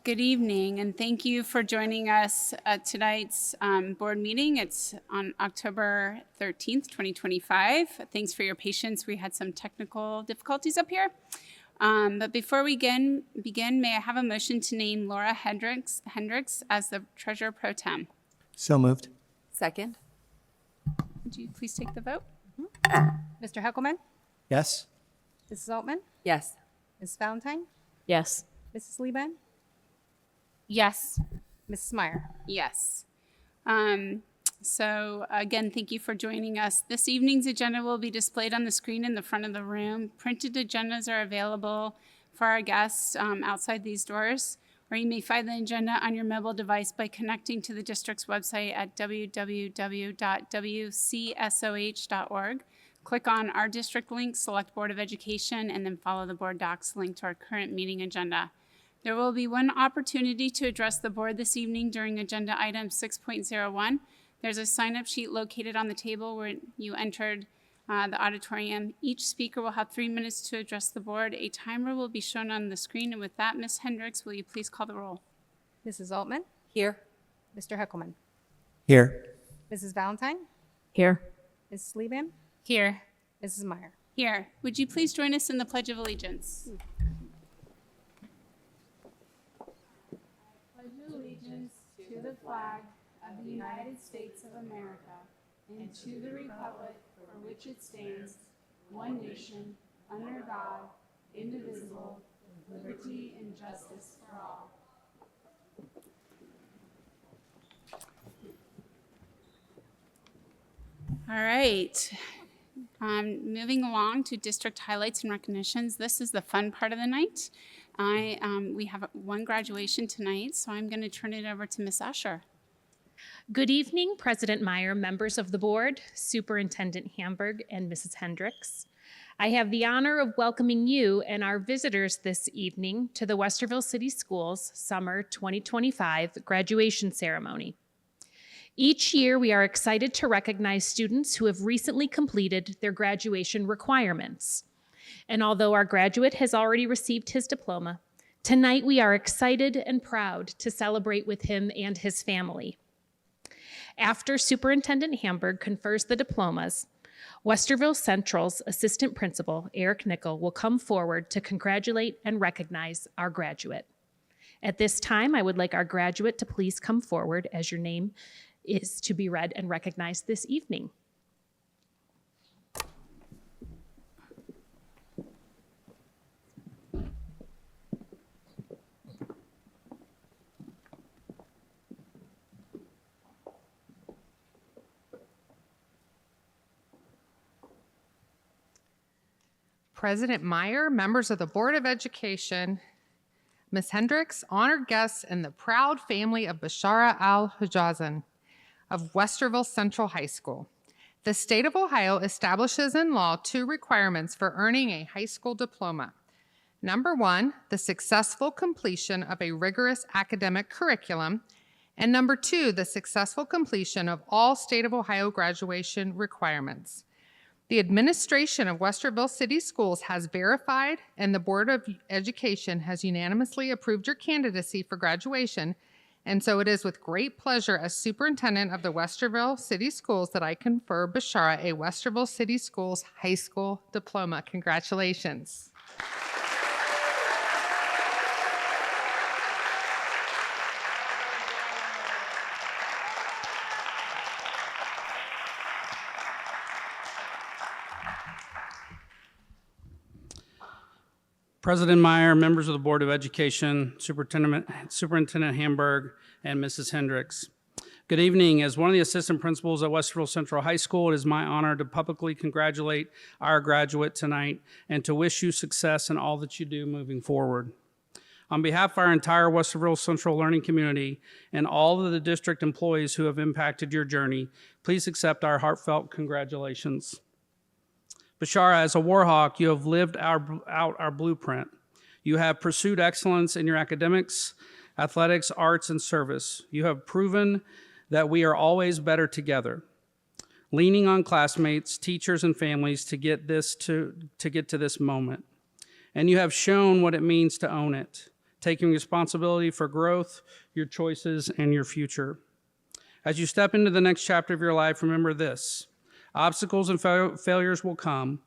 Good evening, and thank you for joining us at tonight's board meeting. It's on October 13th, 2025. Thanks for your patience. We had some technical difficulties up here. But before we begin, may I have a motion to name Laura Hendricks as the Treasurer Pro Tem? So moved. Second. Would you please take the vote? Mr. Heckelman? Yes. Mrs. Altman? Yes. Mrs. Valentine? Yes. Mrs. Lieben? Yes. Mrs. Meyer? Yes. So again, thank you for joining us. This evening's agenda will be displayed on the screen in the front of the room. Printed agendas are available for our guests outside these doors, or you may find the agenda on your mobile device by connecting to the district's website at www.wcsoh.org. Click on our district link, select Board of Education, and then follow the board docs link to our current meeting agenda. There will be one opportunity to address the board this evening during agenda item 6.01. There's a sign-up sheet located on the table where you entered the auditorium. Each speaker will have 3 minutes to address the board. A timer will be shown on the screen. And with that, Ms. Hendricks, will you please call the roll? Mrs. Altman? Here. Mr. Heckelman? Here. Mrs. Valentine? Here. Mrs. Lieben? Here. Mrs. Meyer? Here. Would you please join us in the Pledge of Allegiance? I pledge allegiance to the flag of the United States of America and to the republic for which it stands, one nation, under God, indivisible, with liberty and justice for all. All right. Moving along to district highlights and recognitions. This is the fun part of the night. We have one graduation tonight, so I'm going to turn it over to Ms. Usher. Good evening, President Meyer, members of the board, Superintendent Hamburg, and Mrs. Hendricks. I have the honor of welcoming you and our visitors this evening to the Westerville City Schools Summer 2025 graduation ceremony. Each year, we are excited to recognize students who have recently completed their graduation requirements. And although our graduate has already received his diploma, tonight we are excited and proud to celebrate with him and his family. After Superintendent Hamburg confers the diplomas, Westerville Central's Assistant Principal, Eric Nickel, will come forward to congratulate and recognize our graduate. At this time, I would like our graduate to please come forward as your name is to be read and recognized this evening. President Meyer, members of the Board of Education, Ms. Hendricks, honored guests, and the proud family of Bashara Al-Hujazan of Westerville Central High School. The state of Ohio establishes in law 2 requirements for earning a high school diploma. Number 1, the successful completion of a rigorous academic curriculum, and number 2, the successful completion of all state of Ohio graduation requirements. The administration of Westerville City Schools has verified, and the Board of Education has unanimously approved your candidacy for graduation. And so it is with great pleasure as superintendent of the Westerville City Schools that I confer Bashara a Westerville City Schools high school diploma. Congratulations. President Meyer, members of the Board of Education, Superintendent Hamburg, and Mrs. Hendricks. Good evening. As one of the assistant principals at Westerville Central High School, it is my honor to publicly congratulate our graduate tonight and to wish you success in all that you do moving forward. On behalf of our entire Westerville Central learning community and all of the district employees who have impacted your journey, please accept our heartfelt congratulations. Bashara, as a Warhawk, you have lived out our blueprint. You have pursued excellence in your academics, athletics, arts, and service. You have proven that we are always better together, leaning on classmates, teachers, and families to get to this moment. And you have shown what it means to own it, taking responsibility for growth, your choices, and your future. As you step into the next chapter of your life, remember this: obstacles and failures will come,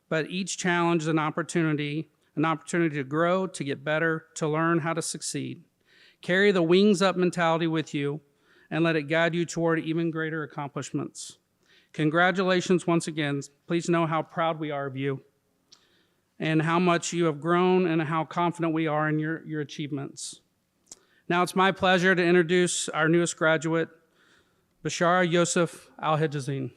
but each challenge is an opportunity to grow, to get better, to learn how to succeed. Carry the wings up mentality with you and let it guide you toward even greater accomplishments. Congratulations once again. Please know how proud we are of you and how much you have grown and how confident we are in your achievements. Now it's my pleasure to introduce our newest graduate, Bashara Yosef Al-Hijazin.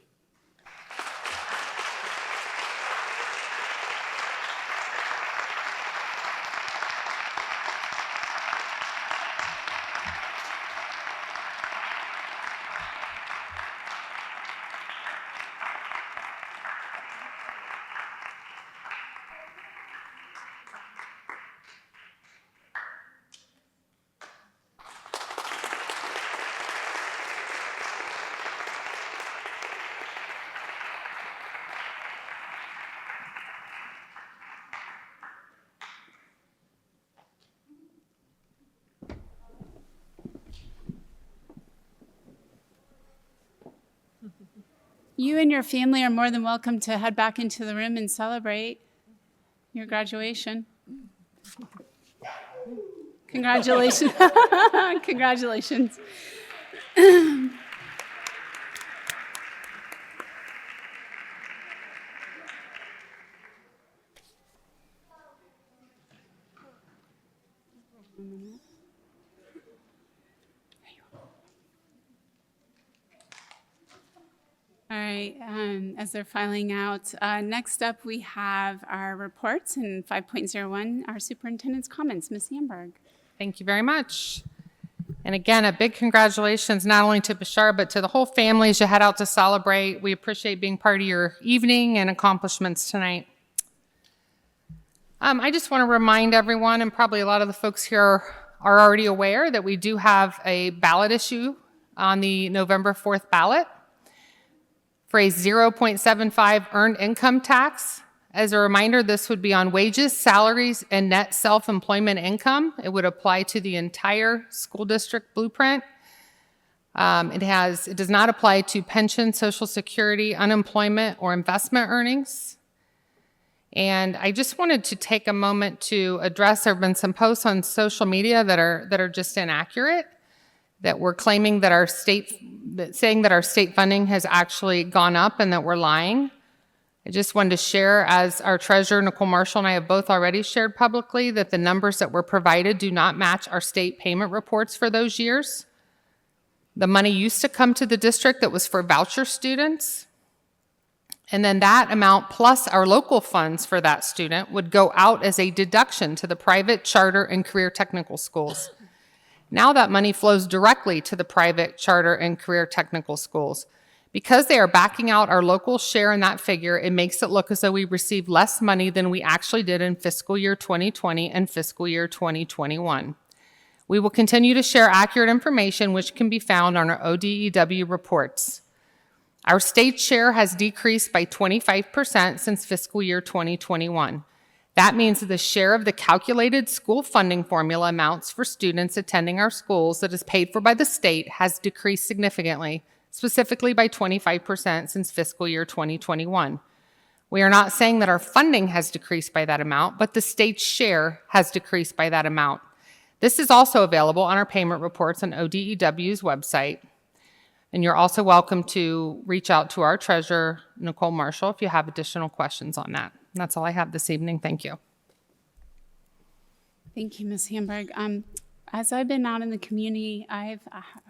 You and your family are more than welcome to head back into the room and celebrate your graduation. Congratulations. Congratulations. All right, as they're filing out, next up we have our reports and 5.01, our superintendent's comments. Ms. Sandberg. Thank you very much. And again, a big congratulations not only to Bashar, but to the whole family as you head out to celebrate. We appreciate being part of your evening and accomplishments tonight. I just want to remind everyone, and probably a lot of the folks here are already aware, that we do have a ballot issue on the November 4th ballot for a 0.75 earned income tax. As a reminder, this would be on wages, salaries, and net self-employment income. It would apply to the entire school district blueprint. It does not apply to pension, Social Security, unemployment, or investment earnings. And I just wanted to take a moment to address, there have been some posts on social media that are just inaccurate, that we're claiming that saying that our state funding has actually gone up and that we're lying. I just wanted to share, as our treasurer, Nicole Marshall, and I have both already shared publicly, that the numbers that were provided do not match our state payment reports for those years. The money used to come to the district that was for voucher students, and then that amount plus our local funds for that student would go out as a deduction to the private, charter, and career technical schools. Now that money flows directly to the private, charter, and career technical schools. Because they are backing out our local share in that figure, it makes it look as though we received less money than we actually did in fiscal year 2020 and fiscal year 2021. We will continue to share accurate information, which can be found on our ODEW reports. Our state share has decreased by 25% since fiscal year 2021. That means that the share of the calculated school funding formula amounts for students attending our schools that is paid for by the state has decreased significantly, specifically by 25% since fiscal year 2021. We are not saying that our funding has decreased by that amount, but the state's share has decreased by that amount. This is also available on our payment reports on ODEW's website. And you're also welcome to reach out to our treasurer, Nicole Marshall, if you have additional questions on that. And that's all I have this evening. Thank you. Thank you, Ms. Hamburg. As I've been out in the community, I've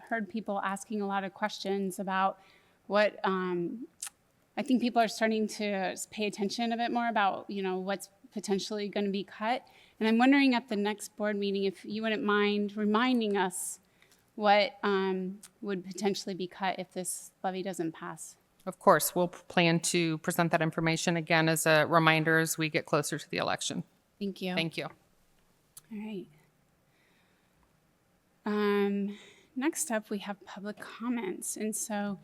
heard people asking a lot of questions about what I think people are starting to pay attention a bit more about, what's potentially going to be cut. And I'm wondering at the next board meeting if you wouldn't mind reminding us what would potentially be cut if this levy doesn't pass. Of course, we'll plan to present that information again as a reminder as we get closer to the election. Thank you. Thank you. All right. Next up, we have public comments. And so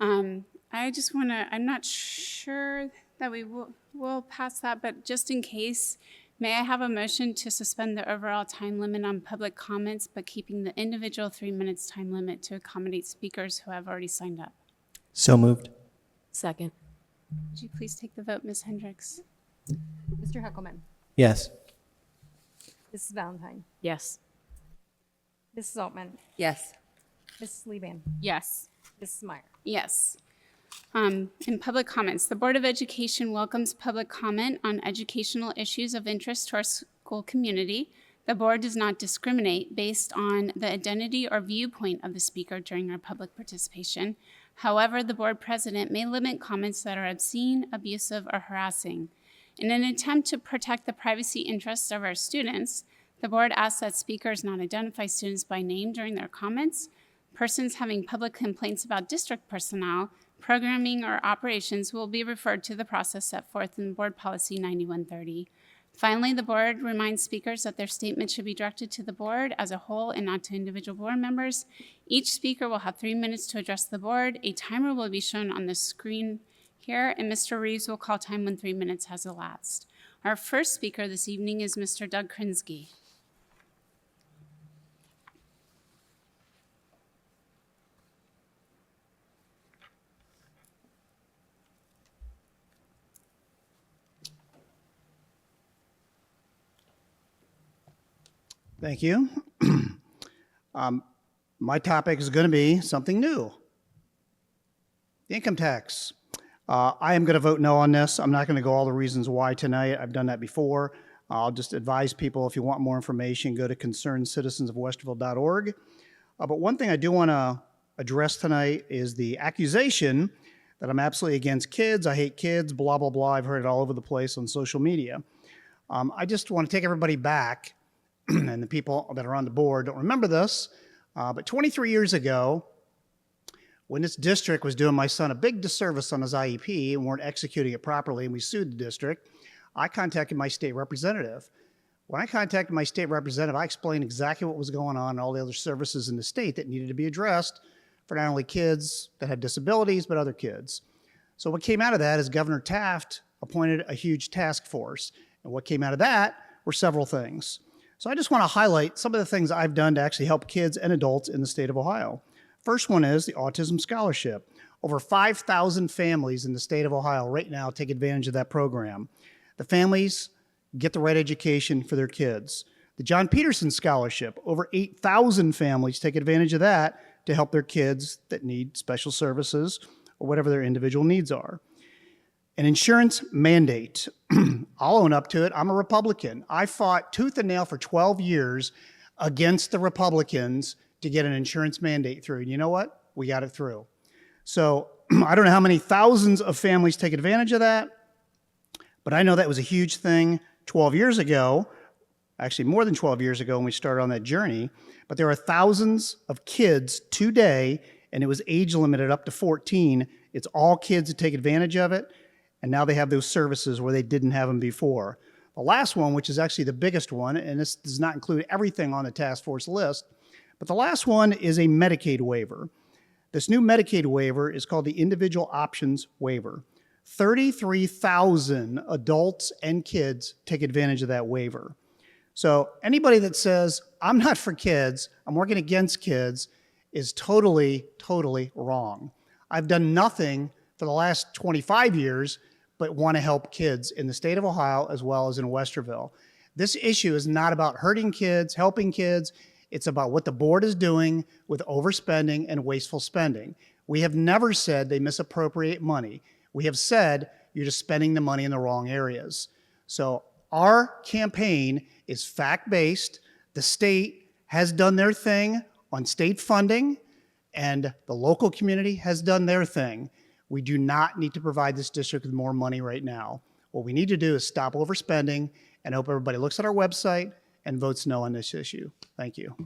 I just want to, I'm not sure that we will pass that, but just in case May I have a motion to suspend the overall time limit on public comments, but keeping the individual 3 minutes time limit to accommodate speakers who have already signed up? So moved. Second. Would you please take the vote, Ms. Hendricks? Mr. Heckelman. Yes. Mrs. Valentine. Yes. Mrs. Altman. Yes. Mrs. Leben. Yes. Mrs. Meyer. Yes. In public comments, the Board of Education welcomes public comment on educational issues of interest to our school community. The board does not discriminate based on the identity or viewpoint of the speaker during our public participation. However, the board president may limit comments that are obscene, abusive, or harassing. In an attempt to protect the privacy interests of our students, the board asks that speakers not identify students by name during their comments. Persons having public complaints about district personnel, programming, or operations will be referred to the process set forth in Board Policy 9130. Finally, the board reminds speakers that their statement should be directed to the board as a whole and not to individual board members. Each speaker will have 3 minutes to address the board. A timer will be shown on the screen here, and Mr. Reeves will call time when 3 minutes has elapsed. Our first speaker this evening is Mr. Doug Krinsky. Thank you. My topic is going to be something new. The income tax. I am going to vote no on this. I'm not going to go all the reasons why tonight. I've done that before. I'll just advise people, if you want more information, go to concernedcitizensofwesterville.org. But one thing I do want to address tonight is the accusation that I'm absolutely against kids. I hate kids, blah, blah, blah. I've heard it all over the place on social media. I just want to take everybody back, and the people that are on the board don't remember this, but 23 years ago, when this district was doing my son a big disservice on his IEP and weren't executing it properly, and we sued the district, I contacted my state representative. When I contacted my state representative, I explained exactly what was going on and all the other services in the state that needed to be addressed for not only kids that had disabilities, but other kids. So what came out of that is Governor Taft appointed a huge task force. And what came out of that were several things. So I just want to highlight some of the things I've done to actually help kids and adults in the state of Ohio. First one is the Autism Scholarship. Over 5,000 families in the state of Ohio right now take advantage of that program. The families get the right education for their kids. The John Peterson Scholarship, over 8,000 families take advantage of that to help their kids that need special services or whatever their individual needs are. An insurance mandate. I'll own up to it. I'm a Republican. I fought tooth and nail for 12 years against the Republicans to get an insurance mandate through. And you know what? We got it through. So I don't know how many thousands of families take advantage of that, but I know that was a huge thing 12 years ago, actually more than 12 years ago when we started on that journey. But there are thousands of kids today, and it was age limited up to 14. It's all kids that take advantage of it. And now they have those services where they didn't have them before. The last one, which is actually the biggest one, and this does not include everything on the task force list, but the last one is a Medicaid waiver. This new Medicaid waiver is called the Individual Options Waiver. 33,000 adults and kids take advantage of that waiver. So anybody that says, I'm not for kids, I'm working against kids, is totally, totally wrong. I've done nothing for the last 25 years but want to help kids in the state of Ohio as well as in Westerville. This issue is not about hurting kids, helping kids. It's about what the board is doing with overspending and wasteful spending. We have never said they misappropriate money. We have said you're just spending the money in the wrong areas. So our campaign is fact-based. The state has done their thing on state funding, and the local community has done their thing. We do not need to provide this district with more money right now. What we need to do is stop overspending and hope everybody looks at our website and votes no on this issue. Thank you.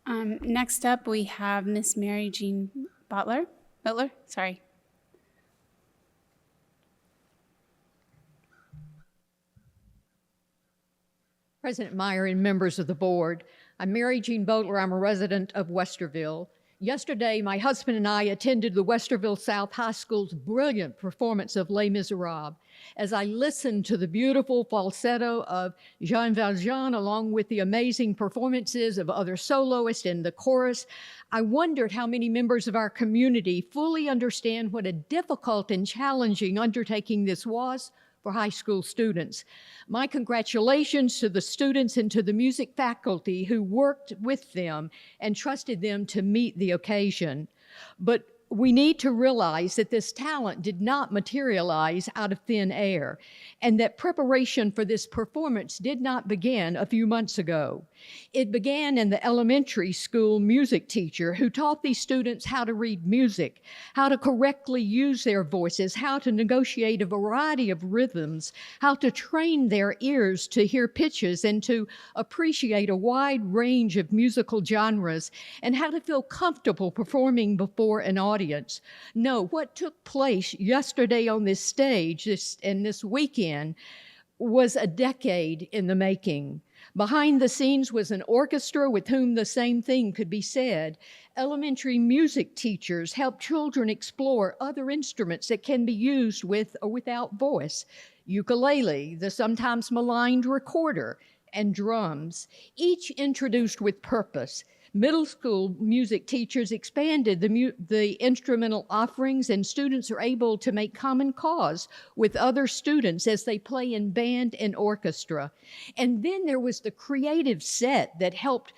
Next up, we have Miss Mary Jean Butler. Sorry. President Meyer and members of the board, I'm Mary Jean Botler. I'm a resident of Westerville. Yesterday, my husband and I attended the Westerville South High School's brilliant performance of Les Miserables. As I listened to the beautiful falsetto of Jean Valjean, along with the amazing performances of other soloists in the chorus, I wondered how many members of our community fully understand what a difficult and challenging undertaking this was for high school students. My congratulations to the students and to the music faculty who worked with them and trusted them to meet the occasion. But we need to realize that this talent did not materialize out of thin air, and that preparation for this performance did not begin a few months ago. It began in the elementary school music teacher who taught these students how to read music, how to correctly use their voices, how to negotiate a variety of rhythms, how to train their ears to hear pitches and to appreciate a wide range of musical genres, and how to feel comfortable performing before an audience. No, what took place yesterday on this stage and this weekend was a decade in the making. Behind the scenes was an orchestra with whom the same thing could be said. Elementary music teachers help children explore other instruments that can be used with or without voice. Ukulele, the sometimes maligned recorder, and drums, each introduced with purpose. Middle school music teachers expanded the instrumental offerings, and students are able to make common cause with other students as they play in band and orchestra. And then there was the creative set that helped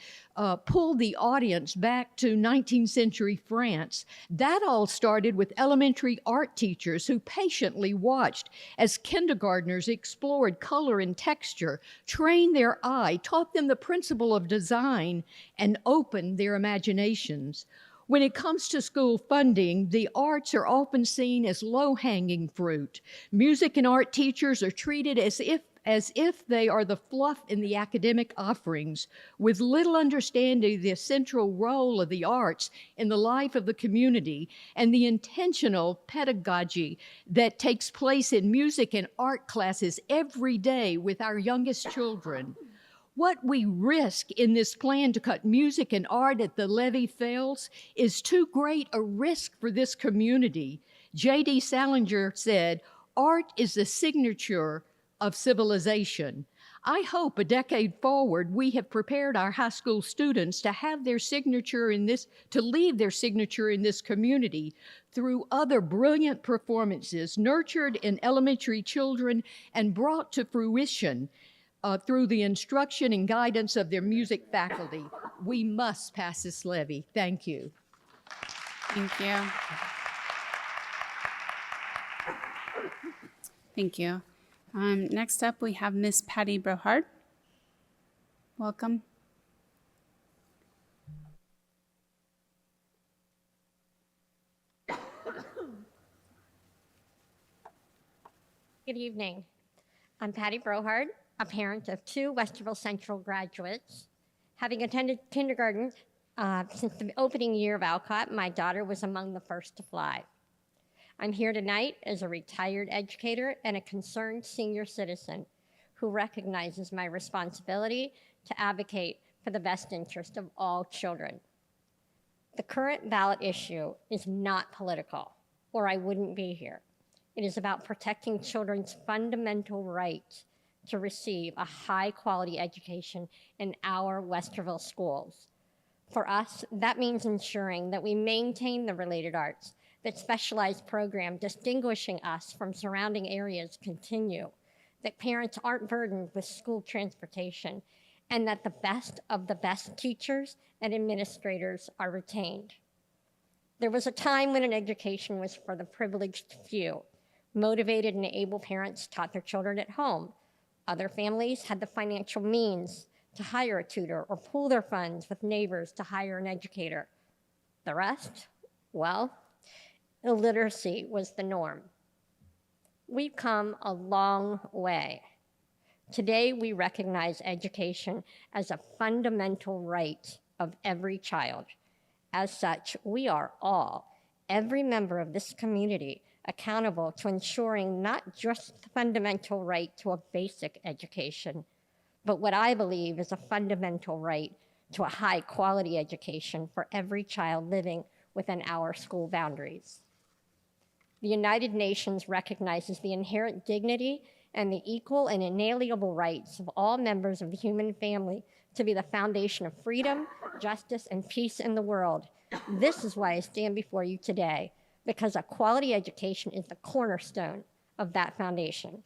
pull the audience back to 19th century France. That all started with elementary art teachers who patiently watched as kindergartners explored color and texture, trained their eye, taught them the principle of design, and opened their imaginations. When it comes to school funding, the arts are often seen as low-hanging fruit. Music and art teachers are treated as if they are the fluff in the academic offerings, with little understanding of the central role of the arts in the life of the community and the intentional pedagogy that takes place in music and art classes every day with our youngest children. What we risk in this plan to cut music and art at the levee fails is too great a risk for this community. J.D. Salinger said, "Art is the signature of civilization." I hope a decade forward, we have prepared our high school students to have their signature to leave their signature in this community through other brilliant performances nurtured in elementary children and brought to fruition through the instruction and guidance of their music faculty. We must pass this levy. Thank you. Thank you. Thank you. Next up, we have Miss Patty Brohard. Welcome. Good evening. I'm Patty Brohard, a parent of 2 Westerville Central graduates. Having attended kindergarten since the opening year of Alcott, my daughter was among the first to fly. I'm here tonight as a retired educator and a concerned senior citizen who recognizes my responsibility to advocate for the best interest of all children. The current ballot issue is not political, or I wouldn't be here. It is about protecting children's fundamental right to receive a high-quality education in our Westerville schools. For us, that means ensuring that we maintain the related arts, that specialized program distinguishing us from surrounding areas continue, that parents aren't burdened with school transportation, and that the best of the best teachers and administrators are retained. There was a time when an education was for the privileged few. Motivated and able parents taught their children at home. Other families had the financial means to hire a tutor or pool their funds with neighbors to hire an educator. The rest, well, illiteracy was the norm. We've come a long way. Today, we recognize education as a fundamental right of every child. As such, we are all, every member of this community, accountable to ensuring not just the fundamental right to a basic education, but what I believe is a fundamental right to a high quality education for every child living within our school boundaries. The United Nations recognizes the inherent dignity and the equal and inalienable rights of all members of the human family to be the foundation of freedom, justice, and peace in the world. This is why I stand before you today, because a quality education is the cornerstone of that foundation.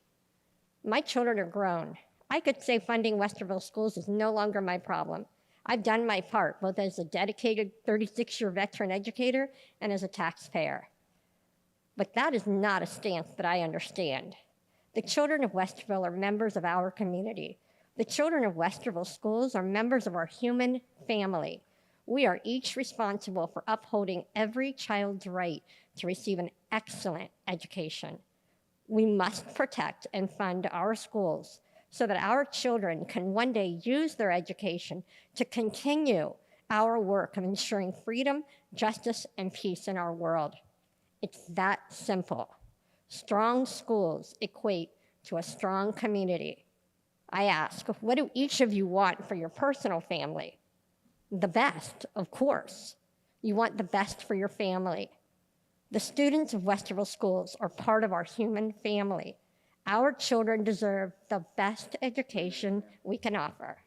My children are grown. I could say funding Westerville schools is no longer my problem. I've done my part, both as a dedicated 36-year veteran educator and as a taxpayer. But that is not a stance that I understand. The children of Westerville are members of our community. The children of Westerville schools are members of our human family. We are each responsible for upholding every child's right to receive an excellent education. We must protect and fund our schools so that our children can one day use their education to continue our work of ensuring freedom, justice, and peace in our world. It's that simple. Strong schools equate to a strong community. I ask, what do each of you want for your personal family? The best, of course. You want the best for your family. The students of Westerville schools are part of our human family. Our children deserve the best education we can offer.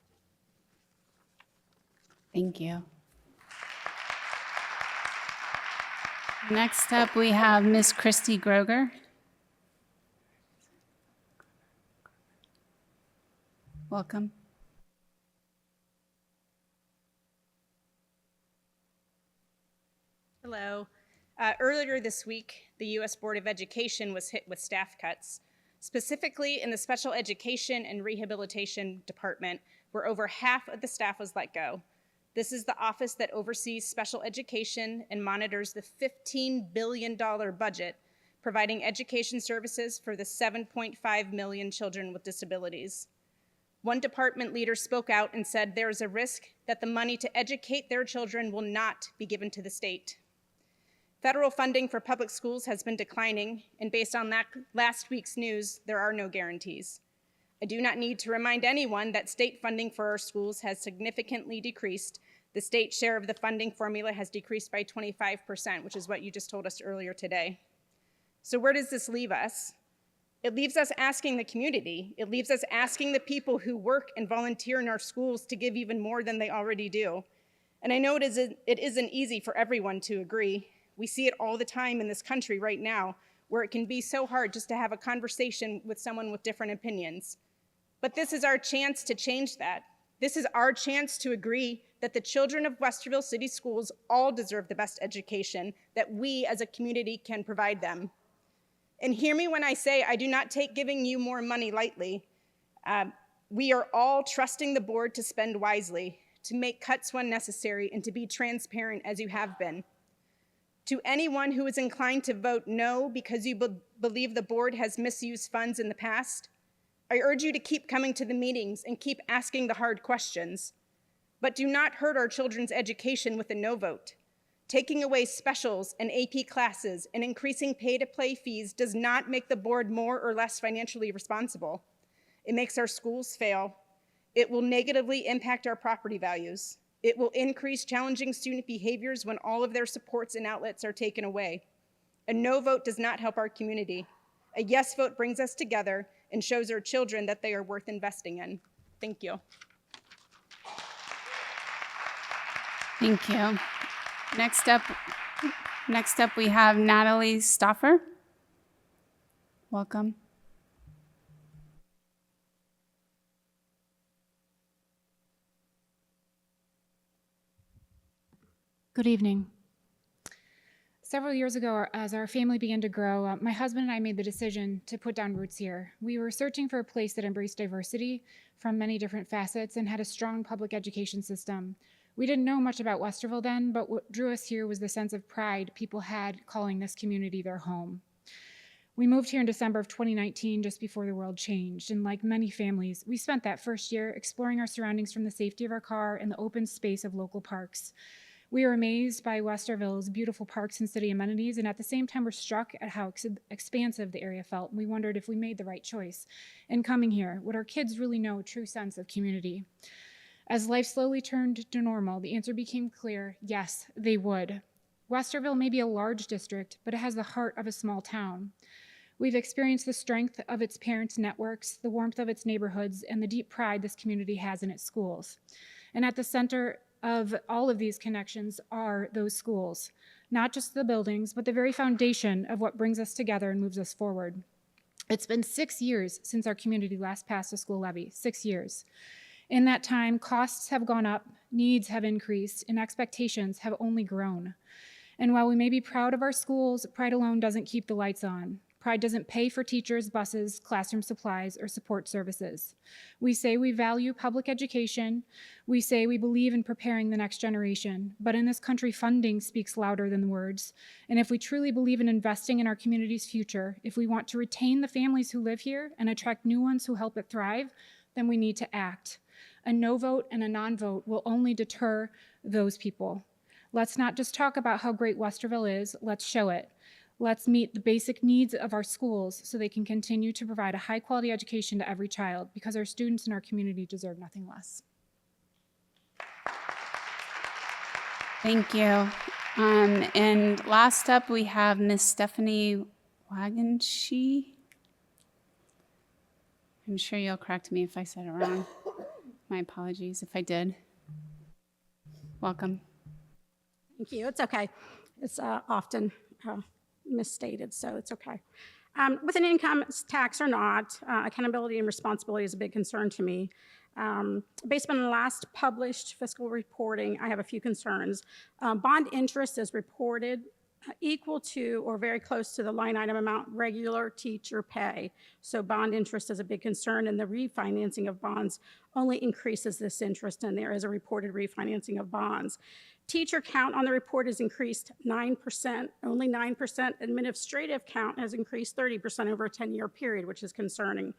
Thank you. Next up, we have Ms. Christy Groger. Welcome. Hello. Earlier this week, the U.S. Board of Education was hit with staff cuts, specifically in the Special Education and Rehabilitation Department, where over half of the staff was let go. This is the office that oversees special education and monitors the $15 billion budget, providing education services for the 7.5 million children with disabilities. One department leader spoke out and said there is a risk that the money to educate their children will not be given to the state. Federal funding for public schools has been declining, and based on last week's news, there are no guarantees. I do not need to remind anyone that state funding for our schools has significantly decreased. The state share of the funding formula has decreased by 25%, which is what you just told us earlier today. So where does this leave us? It leaves us asking the community. It leaves us asking the people who work and volunteer in our schools to give even more than they already do. And I know it isn't easy for everyone to agree. We see it all the time in this country right now, where it can be so hard just to have a conversation with someone with different opinions. But this is our chance to change that. This is our chance to agree that the children of Westerville City Schools all deserve the best education that we as a community can provide them. And hear me when I say I do not take giving you more money lightly. We are all trusting the board to spend wisely, to make cuts when necessary, and to be transparent as you have been. To anyone who is inclined to vote no because you believe the board has misused funds in the past, I urge you to keep coming to the meetings and keep asking the hard questions. But do not hurt our children's education with a no vote. Taking away specials and AP classes and increasing pay-to-play fees does not make the board more or less financially responsible. It makes our schools fail. It will negatively impact our property values. It will increase challenging student behaviors when all of their supports and outlets are taken away. A no vote does not help our community. A yes vote brings us together and shows our children that they are worth investing in. Thank you. Thank you. Next up we have Natalie Stoffer. Welcome. Good evening. Several years ago, as our family began to grow, my husband and I made the decision to put down roots here. We were searching for a place that embraced diversity from many different facets and had a strong public education system. We didn't know much about Westerville then, but what drew us here was the sense of pride people had calling this community their home. We moved here in December of 2019, just before the world changed, and like many families, we spent that first year exploring our surroundings from the safety of our car and the open space of local parks. We were amazed by Westerville's beautiful parks and city amenities, and at the same time were struck at how expansive the area felt. We wondered if we made the right choice in coming here. Would our kids really know a true sense of community? As life slowly turned to normal, the answer became clear: yes, they would. Westerville may be a large district, but it has the heart of a small town. We've experienced the strength of its parents' networks, the warmth of its neighborhoods, and the deep pride this community has in its schools. And at the center of all of these connections are those schools, not just the buildings, but the very foundation of what brings us together and moves us forward. It's been 6 years since our community last passed a school levy, 6 years. In that time, costs have gone up, needs have increased, and expectations have only grown. And while we may be proud of our schools, pride alone doesn't keep the lights on. Pride doesn't pay for teachers, buses, classroom supplies, or support services. We say we value public education. We say we believe in preparing the next generation. But in this country, funding speaks louder than words. And if we truly believe in investing in our community's future, if we want to retain the families who live here and attract new ones who help it thrive, then we need to act. A no vote and a non-vote will only deter those people. Let's not just talk about how great Westerville is, let's show it. Let's meet the basic needs of our schools so they can continue to provide a high-quality education to every child, because our students in our community deserve nothing less. Thank you. And last up, we have Miss Stephanie Wagenshi. I'm sure you'll correct me if I said it wrong. My apologies if I did. Welcome. Thank you. It's okay. It's often misstated, so it's okay. With an income tax or not, accountability and responsibility is a big concern to me. Based on the last published fiscal reporting, I have a few concerns. Bond interest is reported equal to or very close to the line item amount regular teacher pay. So bond interest is a big concern, and the refinancing of bonds only increases this interest, and there is a reported refinancing of bonds. Teacher count on the report has increased 9%, only 9%. Administrative count has increased 30% over a 10-year period, which is concerning.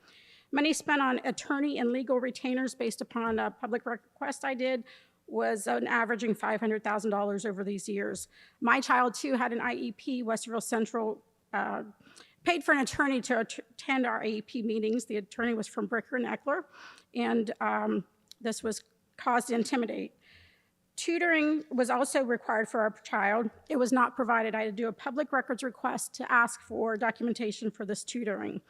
Money spent on attorney and legal retainers based upon a public request I did was an averaging $500,000 over these years. My child, too, had an IEP. Westerville Central paid for an attorney to attend our IEP meetings. The attorney was from Bricker and Eckler, and this was caused to intimidate. Tutoring was also required for our child. It was not provided. I had to do a public records request to ask for documentation for this tutoring.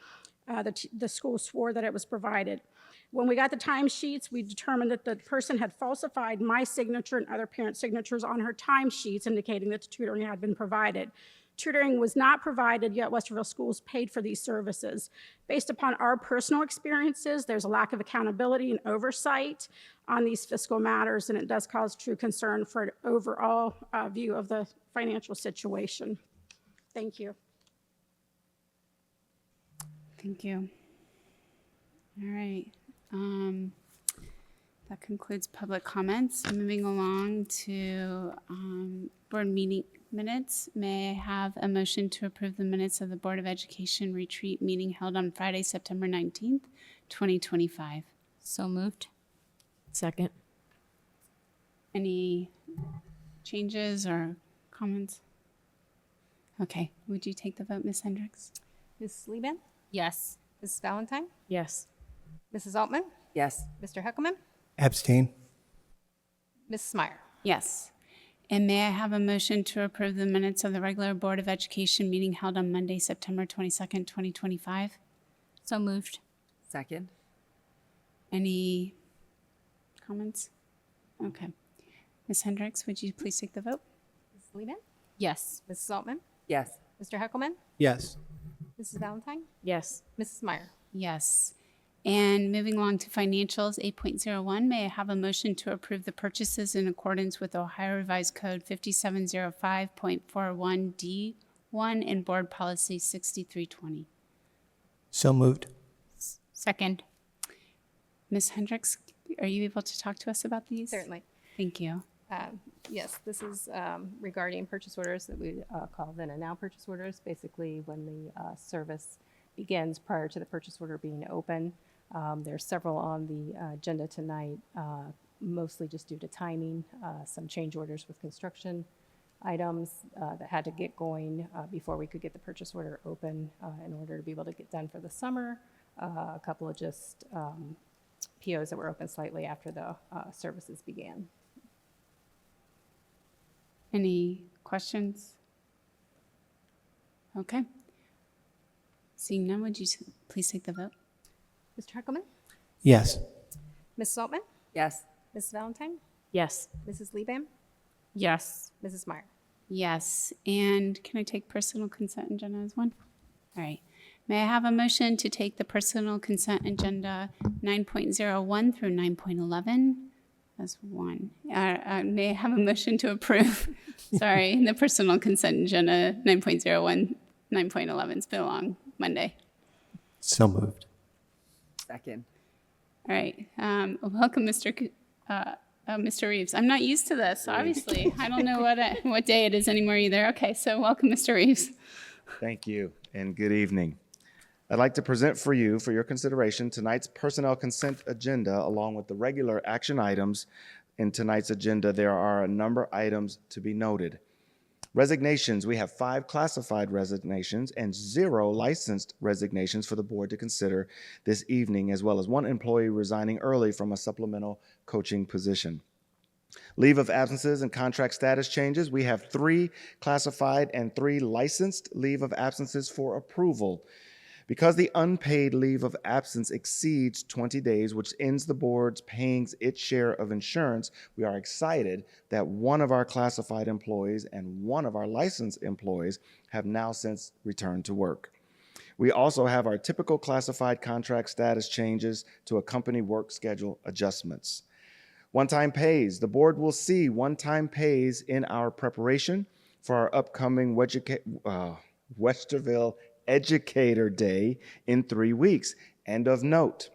The school swore that it was provided. When we got the timesheets, we determined that the person had falsified my signature and other parent signatures on her timesheets, indicating that the tutoring had been provided. Tutoring was not provided, yet Westerville Schools paid for these services. Based upon our personal experiences, there's a lack of accountability and oversight on these fiscal matters, and it does cause true concern for an overall view of the financial situation. Thank you. Thank you. All right. That concludes public comments. Moving along to board meeting minutes. May I have a motion to approve the minutes of the Board of Education retreat meeting held on Friday, September 19th, 2025? So moved. Second. Any changes or comments? Okay. Would you take the vote, Ms. Hendricks? Ms. Lieben? Yes. Mrs. Valentine? Yes. Mrs. Altman? Yes. Mr. Heckelman? Abstain. Mrs. Meyer? Yes. And may I have a motion to approve the minutes of the regular Board of Education meeting held on Monday, September 22nd, 2025? So moved. Second. Any comments? Okay. Ms. Hendricks, would you please take the vote? Ms. Lieben? Yes. Mrs. Altman? Yes. Mr. Heckelman? Yes. Mrs. Valentine? Yes. Mrs. Meyer? Yes. And moving along to financials, 8.01, may I have a motion to approve the purchases in accordance with Ohio Revised Code 5705.41D1 and Board Policy 6320? So moved. Second. Ms. Hendricks, are you able to talk to us about these? Certainly. Thank you. Yes, this is regarding purchase orders that we call then and now purchase orders. Basically, when the service begins prior to the purchase order being open. There's several on the agenda tonight, mostly just due to timing, some change orders with construction items that had to get going before we could get the purchase order open in order to be able to get done for the summer. A couple of just POs that were open slightly after the services began. Any questions? Okay. Seeing none, would you please take the vote? Mr. Huckleman? Yes. Mrs. Altman? Yes. Mrs. Valentine? Yes. Mrs. Liebam? Yes. Mrs. Meyer? Yes. And can I take personal consent agenda as one? All right. May I have a motion to take the personal consent agenda 9.01 through 9.11 as one? May I have a motion to approve, sorry, the personal consent agenda 9.01, 9.11. It's been a long Monday. So moved. Second. All right. Welcome, Mr. Reeves. I'm not used to this, obviously. I don't know what day it is anymore either. Okay, so welcome, Mr. Reeves. Thank you, and good evening. I'd like to present for you, for your consideration, tonight's personnel consent agenda, along with the regular action items in tonight's agenda. There are a number of items to be noted. Resignations, we have 5 classified resignations and 0 licensed resignations for the board to consider this evening, as well as 1 employee resigning early from a supplemental coaching position. Leave of absences and contract status changes, we have 3 classified and 3 licensed leave of absences for approval. Because the unpaid leave of absence exceeds 20 days, which ends the board's paying its share of insurance, we are excited that 1 of our classified employees and 1 of our licensed employees have now since returned to work. We also have our typical classified contract status changes to accompany work schedule adjustments. One-time pays. The board will see one-time pays in our preparation for our upcoming Westerville Educator Day in 3 weeks. And of note,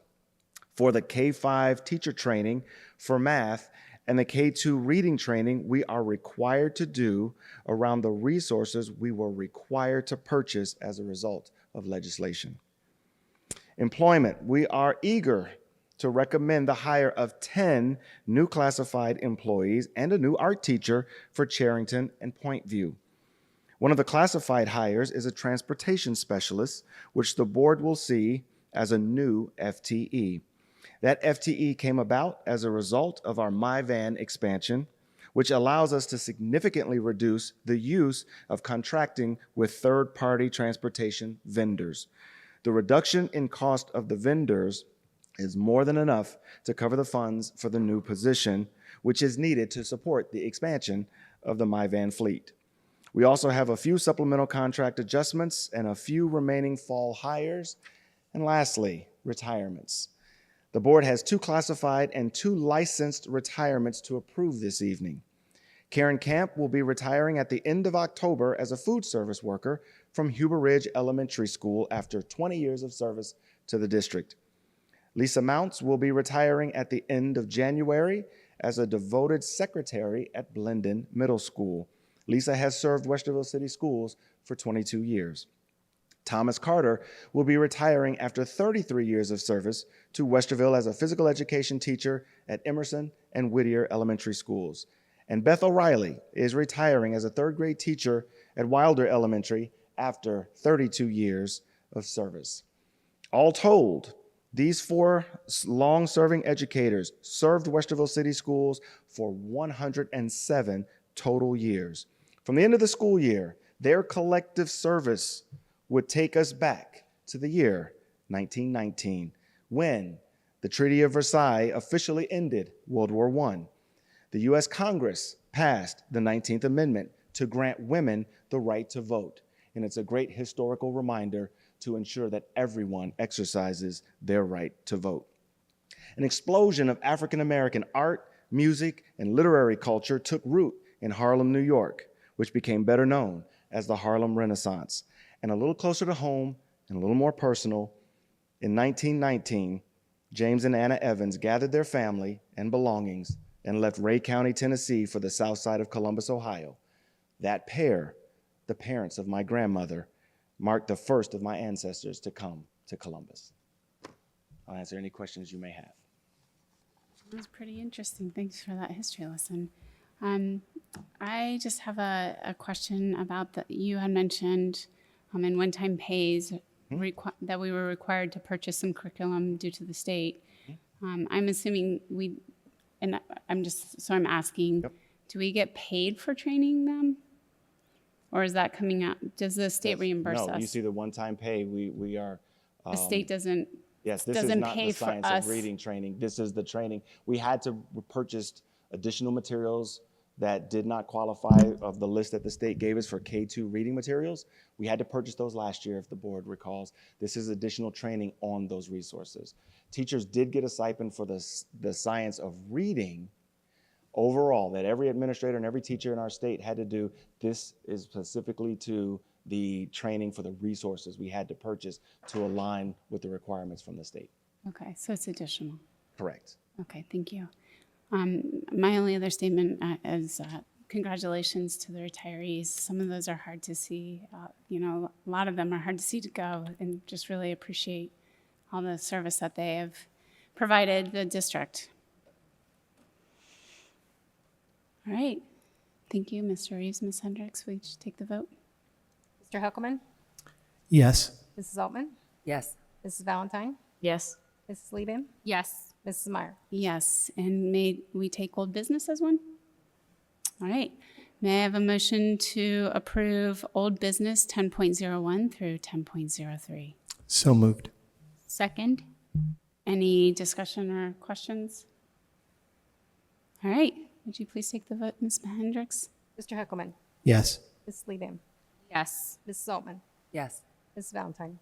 for the K-5 teacher training for math and the K-2 reading training, we are required to do around the resources we were required to purchase as a result of legislation. Employment, we are eager to recommend the hire of 10 new classified employees and a new art teacher for Charrington and Point View. One of the classified hires is a transportation specialist, which the board will see as a new FTE. That FTE came about as a result of our MyVan expansion, which allows us to significantly reduce the use of contracting with third-party transportation vendors. The reduction in cost of the vendors is more than enough to cover the funds for the new position, which is needed to support the expansion of the MyVan fleet. We also have a few supplemental contract adjustments and a few remaining fall hires. And lastly, retirements. The board has 2 classified and 2 licensed retirements to approve this evening. Karen Camp will be retiring at the end of October as a food service worker from Huber Ridge Elementary School after 20 years of service to the district. Lisa Mounts will be retiring at the end of January as a devoted secretary at Blendon Middle School. Lisa has served Westerville City Schools for 22 years. Thomas Carter will be retiring after 33 years of service to Westerville as a physical education teacher at Emerson and Whittier Elementary Schools. And Beth O'Reilly is retiring as a 3rd grade teacher at Wilder Elementary after 32 years of service. All told, these 4 long-serving educators served Westerville City Schools for 107 total years. From the end of the school year, their collective service would take us back to the year 1919, when the Treaty of Versailles officially ended World War I. The U.S. Congress passed the 19th Amendment to grant women the right to vote, and it's a great historical reminder to ensure that everyone exercises their right to vote. An explosion of African American art, music, and literary culture took root in Harlem, New York, which became better known as the Harlem Renaissance. And a little closer to home and a little more personal, in 1919, James and Anna Evans gathered their family and belongings and left Ray County, Tennessee for the south side of Columbus, Ohio. That pair, the parents of my grandmother, marked the first of my ancestors to come to Columbus. I'll answer any questions you may have. That was pretty interesting. Thanks for that history lesson. I just have a question about you had mentioned in one-time pays that we were required to purchase some curriculum due to the state. I'm assuming I'm asking, Yep. do we get paid for training them? Or is that coming out, does the state Yes. reimburse us? No, you see the one-time pay, we are. The state doesn't, Yes, this is doesn't not pay the for science us. of reading training. This is the training. We had to purchase additional materials that did not qualify of the list that the state gave us for K2 reading materials. We had to purchase those last year, if the board recalls. This is additional training on those resources. Teachers did get a stipend for the science of reading overall that every administrator and every teacher in our state had to do. This is specifically to the training for the resources we had to purchase to align with the requirements from the state. okay, so it's additional. Correct. Okay, thank you. My only other statement is congratulations to the retirees. Some of those are hard to see. A lot of them are hard to see to go, and just really appreciate all the service that they have provided the district. All right. Thank you, Mr. Reeves, Ms. Hendricks. Will you just take the vote? Mr. Huckleman? Yes. Mrs. Altman? Yes. Mrs. Valentine? Yes. Mrs. Liebem? Yes. Mrs. Meyer? Yes, and may we take old business as one? All right. May I have a motion to approve old business 10.01 through 10.03? So moved. Second. Any discussion or questions? All right. Would you please take the vote, Ms. Hendricks? Mr. Huckleman? Yes. Mrs. Liebem? Yes. Mrs. Altman? Yes. Mrs. Valentine?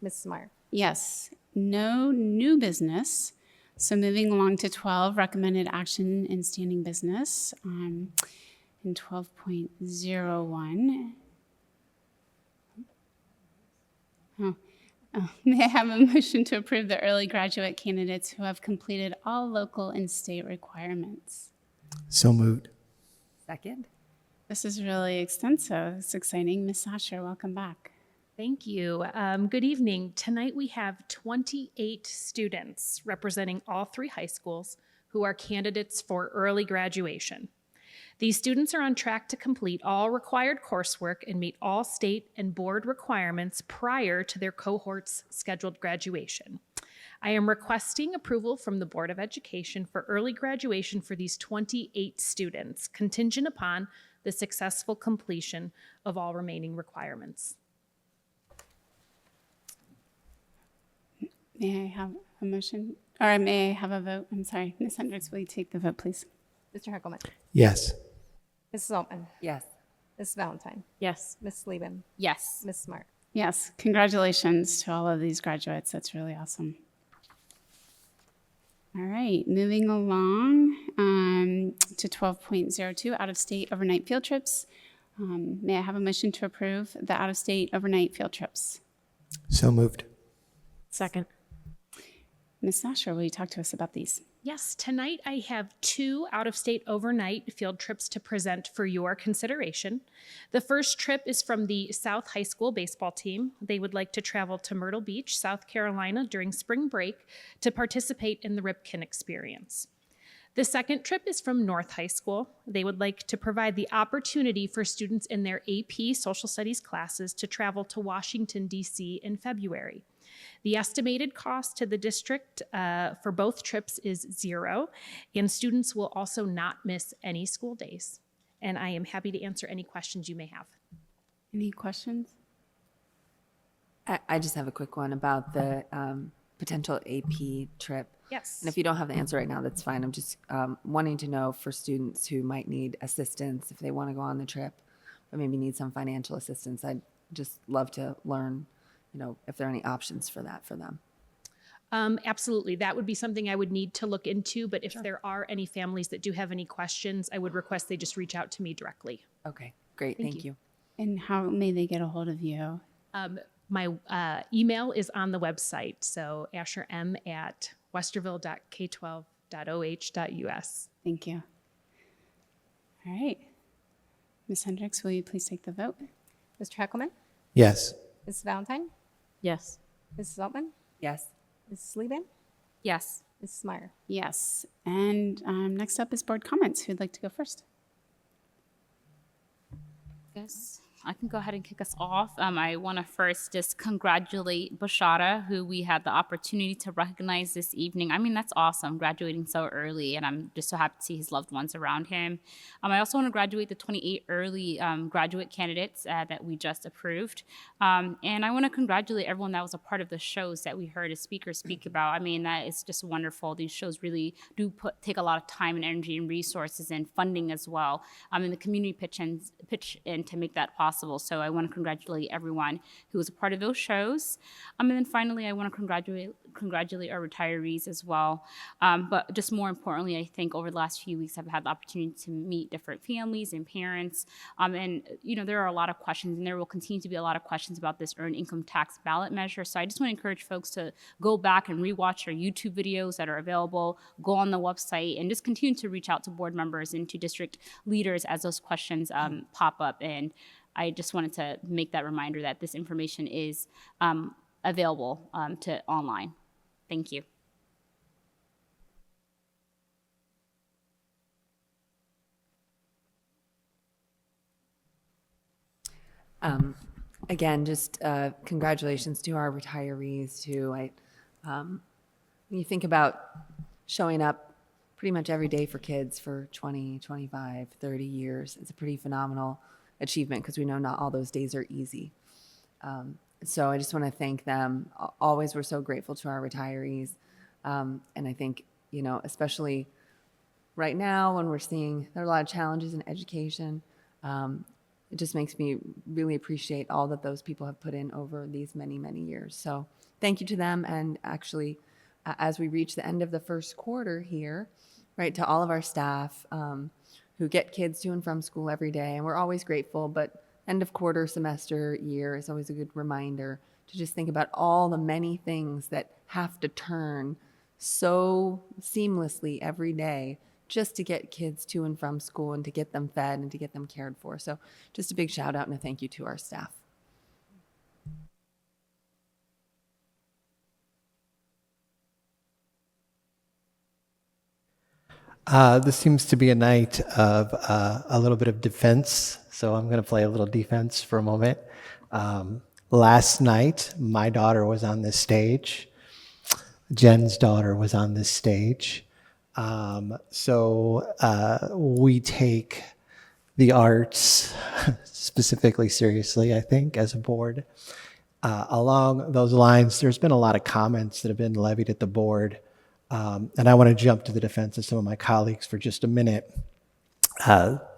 Mrs. Meyer? Yes. No new business. So moving along to 12, recommended action in standing business. In 12.01. May I have a motion to approve the early graduate candidates who have completed all local and state requirements? So moved. Second. This is really extensive. It's exciting. Ms. Sasha, welcome back. Thank you. Good evening. Tonight we have 28 students representing all 3 high schools who are candidates for early graduation. These students are on track to complete all required coursework and meet all state and board requirements prior to their cohort's scheduled graduation. I am requesting approval from the Board of Education for early graduation for these 28 students, contingent upon the successful completion of all remaining requirements. May I have a motion? Or may I have a vote? I'm sorry. Ms. Hendricks, will you take the vote, please? Mr. Huckleman? Yes. Mrs. Altman? Yes. Mrs. Valentine? Yes. Mrs. Liebem? Yes. Mrs. Meyer? Yes. Congratulations to all of these graduates. That's really awesome. All right. Moving along to 12.02, out-of-state overnight field trips. May I have a motion to approve the out-of-state overnight field trips? So moved. Second. Ms. Sasha, will you talk to us about these? Yes, tonight I have 2 out-of-state overnight field trips to present for your consideration. The first trip is from the South High School baseball team. They would like to travel to Myrtle Beach, South Carolina during spring break to participate in the Ripken experience. The second trip is from North High School. They would like to provide the opportunity for students in their AP Social Studies classes to travel to Washington, D.C. in February. The estimated cost to the district for both trips is $0, and students will also not miss any school days. And I am happy to answer any questions you may have. Any questions? I just have a quick one about the potential AP trip. Yes. And if you don't have the answer right now, that's fine. I'm just wanting to know for students who might need assistance if they want to go on the trip, or maybe need some financial assistance. I'd just love to learn, if there are any options for that for them. Absolutely. That would be something I would need to look into, but if there are any families that do have any questions, I would request they just reach out to me directly. Okay, great. Thank you. And how may they get a hold of you? My email is on the website, so asherm@westerville.k12.oh.us. Thank you. All right. Ms. Hendricks, will you please take the vote? Mr. Huckleman? Yes. Mrs. Valentine? Yes. Mrs. Altman? Yes. Mrs. Liebem? Yes. Mrs. Meyer? Yes. And next up is board comments. Who'd like to go first? Yes. I can go ahead and kick us off. I want to first just congratulate Bashara, who we had the opportunity to recognize this evening. I mean, that's awesome, graduating so early, and I'm just so happy to see his loved ones around him. I also want to graduate the 28 early graduate candidates that we just approved. And I want to congratulate everyone that was a part of the shows that we heard a speaker speak about. I mean, that is just wonderful. These shows really do take a lot of time and energy and resources and funding as well, and the community pitch in to make that possible. So I want to congratulate everyone who was a part of those shows. And then finally, I want to congratulate our retirees as well. But just more importantly, I think over the last few weeks, I've had the opportunity to meet different families and parents. And, there are a lot of questions, and there will continue to be a lot of questions about this earned income tax ballot measure. So I just want to encourage folks to go back and rewatch our YouTube videos that are available, go on the website, and just continue to reach out to board members and to district leaders as those questions pop up. And I just wanted to make that reminder that this information is available to online. Thank you. Again, just congratulations to our retirees too. When you think about showing up pretty much every day for kids for 20, 25, 30 years, it's a pretty phenomenal achievement because we know not all those days are easy. So I just want to thank them. Always we're so grateful to our retirees. And I think, especially right now when we're seeing there are a lot of challenges in education, it just makes me really appreciate all that those people have put in over these many, many years. So thank you to them. And actually, as we reach the end of the first quarter here, right, to all of our staff who get kids to and from school every day. And we're always grateful, but end of quarter, semester, year is always a good reminder to just think about all the many things that have to turn so seamlessly every day just to get kids to and from school and to get them fed and to get them cared for. So just a big shout out and a thank you to our staff. This seems to be a night of a little bit of defense, so I'm going to play a little defense for a moment. Last night, my daughter was on this stage. Jen's daughter was on this stage. So we take the arts specifically seriously, I think, as a board. Along those lines, there's been a lot of comments that have been levied at the board. And I want to jump to the defense of some of my colleagues for just a minute.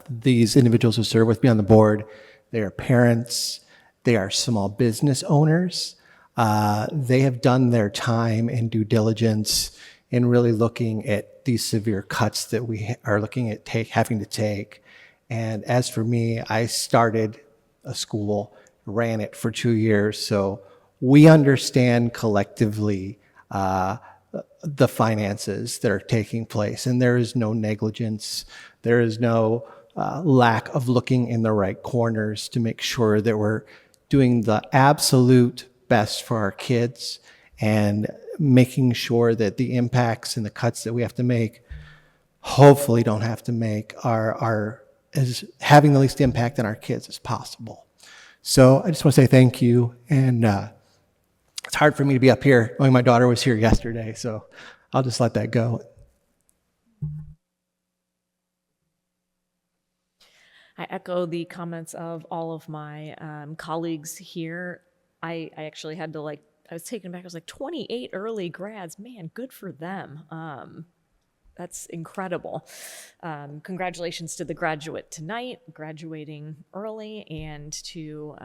These individuals who serve with me on the board, they are parents, they are small business owners. They have done their time and due diligence in really looking at these severe cuts that we are looking at having to take. And as for me, I started a school, ran it for 2 years, so we understand collectively the finances that are taking place, and there is no negligence. There is no lack of looking in the right corners to make sure that we're doing the absolute best for our kids and making sure that the impacts and the cuts that we have to make, hopefully don't have to make, are as having the least impact on our kids as possible. So I just want to say thank you, and it's hard for me to be up here knowing my daughter was here yesterday, so I'll just let that go. I echo the comments of all of my colleagues here. I actually had to I was taken back. I was like 28 early grads. Man, good for them. That's incredible. Congratulations to the graduate tonight, graduating early, and to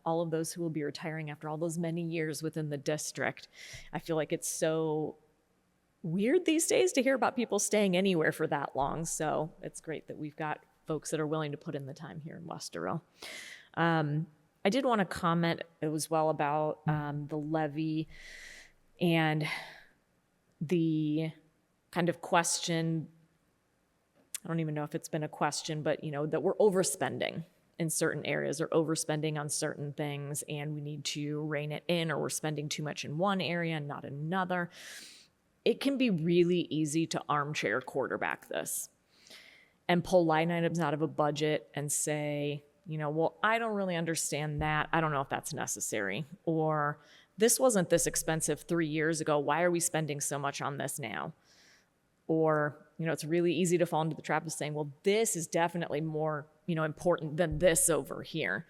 all of those who will be retiring after all those many years within the district. I feel like it's so weird these days to hear about people staying anywhere for that long. So it's great that we've got folks that are willing to put in the time here in Westerville. I did want to comment as well about the levy and the kind of question, I don't even know if it's been a question, but that we're overspending in certain areas or overspending on certain things, and we need to rein it in, or we're spending too much in one area and not another. It can be really easy to armchair quarterback this and pull line items out of a budget and say, well, I don't really understand that. I don't know if that's necessary. Or this wasn't this expensive 3 years ago. Why are we spending so much on this now? Or, it's really easy to fall into the trap of saying, well, this is definitely more, important than this over here.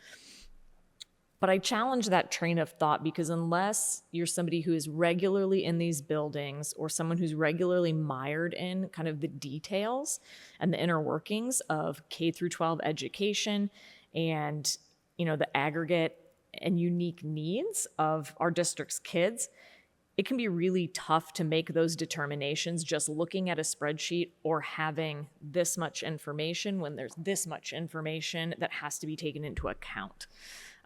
But I challenge that train of thought, because unless you're somebody who is regularly in these buildings or someone who's regularly mired in kind of the details and the inner workings of K through 12 education and, the aggregate and unique needs of our district's kids, it can be really tough to make those determinations just looking at a spreadsheet or having this much information when there's this much information that has to be taken into account.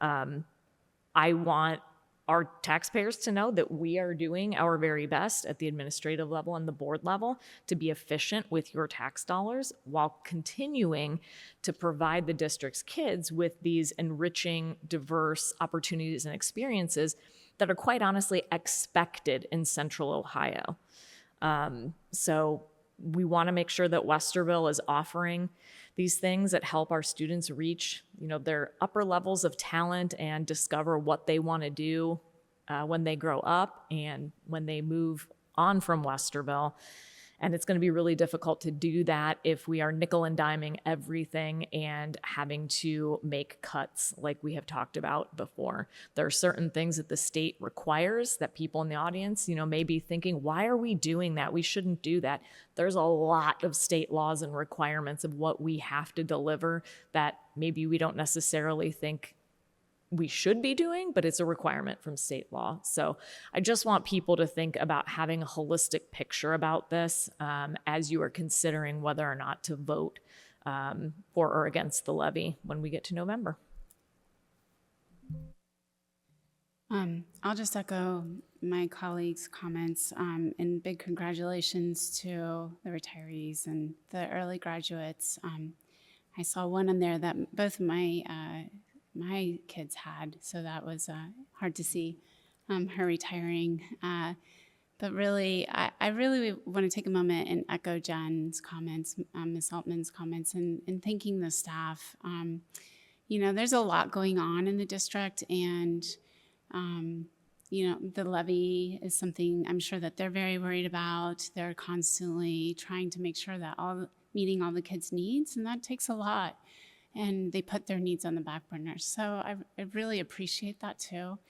I want our taxpayers to know that we are doing our very best at the administrative level and the board level to be efficient with your tax dollars while continuing to provide the district's kids with these enriching, diverse opportunities and experiences that are quite honestly expected in Central Ohio. So we want to make sure that Westerville is offering these things that help our students reach, their upper levels of talent and discover what they want to do when they grow up and when they move on from Westerville. And it's going to be really difficult to do that if we are nickel and diming everything and having to make cuts like we have talked about before. There are certain things that the state requires that people in the audience, may be thinking, why are we doing that? We shouldn't do that. There's a lot of state laws and requirements of what we have to deliver that maybe we don't necessarily think we should be doing, but it's a requirement from state law. So I just want people to think about having a holistic picture about this as you are considering whether or not to vote for or against the levy when we get to November. I'll just echo my colleagues' comments and big congratulations to the retirees and the early graduates. I saw one in there that both my kids had, so that was hard to see her retiring. But really, I really want to take a moment and echo Jen's comments, Ms. Altman's comments, and thanking the staff. There's a lot going on in the district, and the levy is something I'm sure that they're very worried about. They're constantly trying to make sure that meeting all the kids' needs, and that takes a lot. And they put their needs on the back burner. So I really appreciate that too.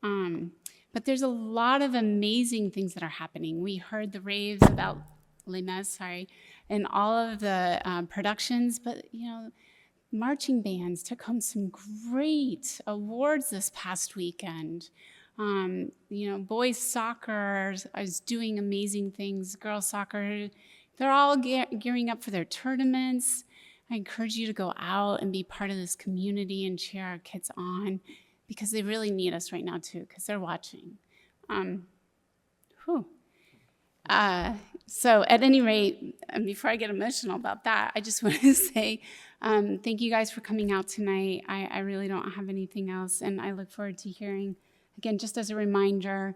But there's a lot of amazing things that are happening. We heard the raves about Les Mis, and all of the productions, but marching bands took home some great awards this past weekend. Boys soccer is doing amazing things. Girls soccer, they're all gearing up for their tournaments. I encourage you to go out and be part of this community and cheer our kids on, because they really need us right now too, because they're watching. So at any rate, and before I get emotional about that, I just want to say thank you guys for coming out tonight. I really don't have anything else, and I look forward to hearing, again, just as a reminder,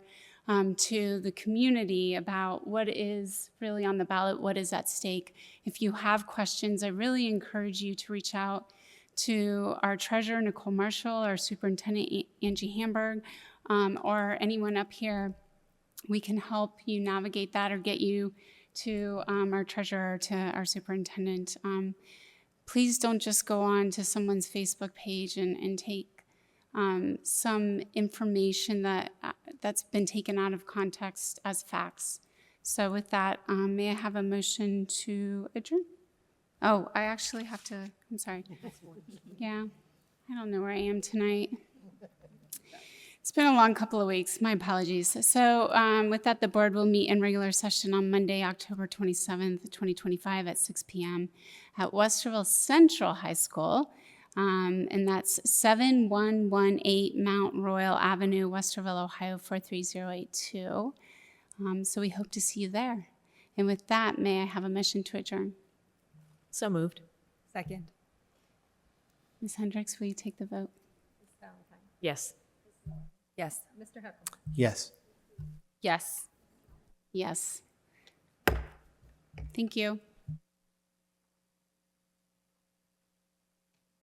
to the community about what is really on the ballot, what is at stake. If you have questions, I really encourage you to reach out to our treasurer, Nicole Marshall, our superintendent, Angie Hamburg, or anyone up here. We can help you navigate that or get you to our treasurer, to our superintendent. Please don't just go on to someone's Facebook page and take some information that's been taken out of context as facts. So with that, may I have a motion to adjourn? Oh, I actually have to, I'm sorry. Yeah, I don't know where I am tonight. It's been a long couple of weeks. My apologies. So with that, the board will meet in regular session on Monday, October 27th, 2025 at 6 p.m. at Westerville Central High School. And that's 7118 Mount Royal Avenue, Westerville, Ohio, 43082. So we hope to see you there. And with that, may I have a motion to adjourn? So moved. Second. Ms. Hendricks, will you take the vote? Yes. Yes. Mr. Heckle. Yes. Yes. Yes. Thank you.